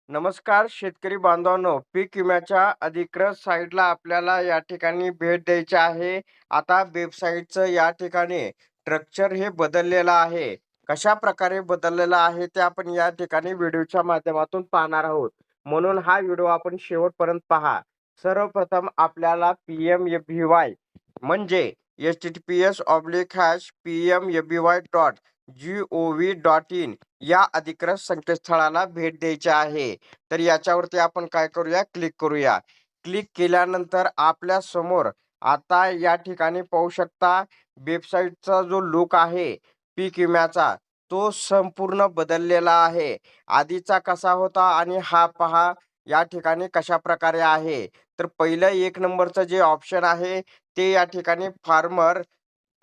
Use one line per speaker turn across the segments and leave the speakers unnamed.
नमस्कार शेतकरी बांधवांनो, पीक विम्याच्या अधिकृत साईटला आपल्याला या ठिकाणी भेट द्यायची आहे. आता वेबसाईटचं या ठिकाणी स्ट्रक्चर हे बदललेलं आहे. कशा प्रकारे बदललेलं आहे ते आपण या ठिकाणी व्हिडिओच्या माध्यमातून पाहणार आहोत. म्हणून हा व्हिडिओ आपण शेवटपर्यंत पहा. सर्वप्रथम आपल्याला PMFBY म्हणजे https://pmfby.gov.in या अधिकृत संकेतस्थळाला भेट द्यायची आहे. तर याच्यावरती आपण काय करूया, क्लिक करूया. क्लिक केल्यानंतर आपल्या समोर आता या ठिकाणी पाहू शकता वेबसाईटचा जो लुक आहे पीक विम्याचा तो संपूर्ण बदललेला आहे. आधीचा कसा होता आणि हा पहा या ठिकाणी कशा प्रकारे आहे. तर पहिलं एक नंबरचं जे ऑप्शन आहे ते या ठिकाणी फार्मर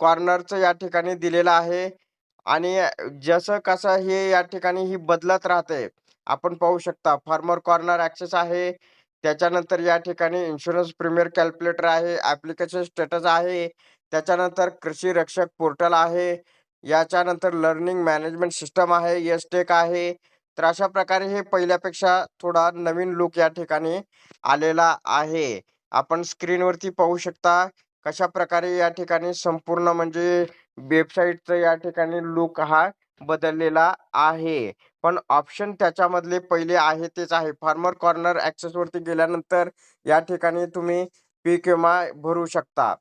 कॉर्नरचं या ठिकाणी दिलेलं आहे आणि जसं कसं हे या ठिकाणी ही बदलत राहते. आपण पाहू शकता फार्मर कॉर्नर ॲक्सेस आहे. त्याच्यानंतर या ठिकाणी इन्शुरन्स प्रीमियर कॅल्क्युलेटर आहे, ॲप्लिकेशन स्टेटस आहे. त्याच्यानंतर कृषी रक्षक पोर्टल आहे. याच्यानंतर लर्निंग मॅनेजमेंट सिस्टम आहे, एस-टेक आहे. तर अशा प्रकारे हे पहिल्यापेक्षा थोडा नवीन लूक या ठिकाणी आलेला आहे. आपण स्क्रीनवरती पाहू शकता कशाप्रकारे या ठिकाणी संपूर्ण म्हणजे वेबसाईटचं या ठिकाणी लूक हा बदललेला आहे. पण ऑप्शन त्याच्यामधले पहिले आहे तेच आहे. फार्मर कॉर्नर ॲक्सेसवरती गेल्यानंतर या ठिकाणी तुम्ही पीक विमा भरू शकता,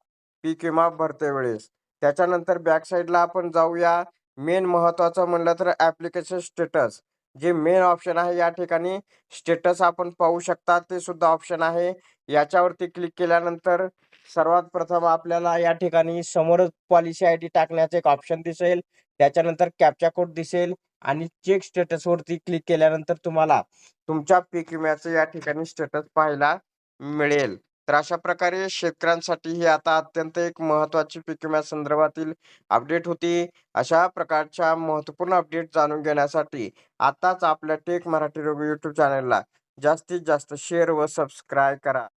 पीक विमा भरते वेळेस. त्याच्यानंतर बॅक साईडला आपण जाऊया. मेन महत्त्वाचं म्हणलं तर ॲप्लिकेशन स्टेटस जे मेन ऑप्शन आहे या ठिकाणी स्टेटस आपण पाहू शकता ते सुद्धा ऑप्शन आहे. याच्यावरती क्लिक केल्यानंतर सर्वात प्रथम आपल्याला या ठिकाणी समोरच पॉलिसी आयडी टाकण्याचं एक ऑप्शन दिसेल. त्याच्यानंतर कॅप्चा कोड दिसेल आणि चेक स्टेटसवरती क्लिक केल्यानंतर तुम्हाला तुमच्या पीक विम्याचं या ठिकाणी स्टेटस पाहायला मिळेल. तर अशा प्रकारे शेतकऱ्यांसाठी ही आता अत्यंत एक महत्त्वाची पीक विम्यासंदर्भातील अपडेट होती. अशा प्रकारच्या महत्त्वपूर्ण अपडेट जाणून घेण्यासाठी आताच आपल्या टेक मराठी रिव्ह्यू यूट्यूब चॅनलला जास्तीत जास्त शेअर व सबस्क्राईब करा.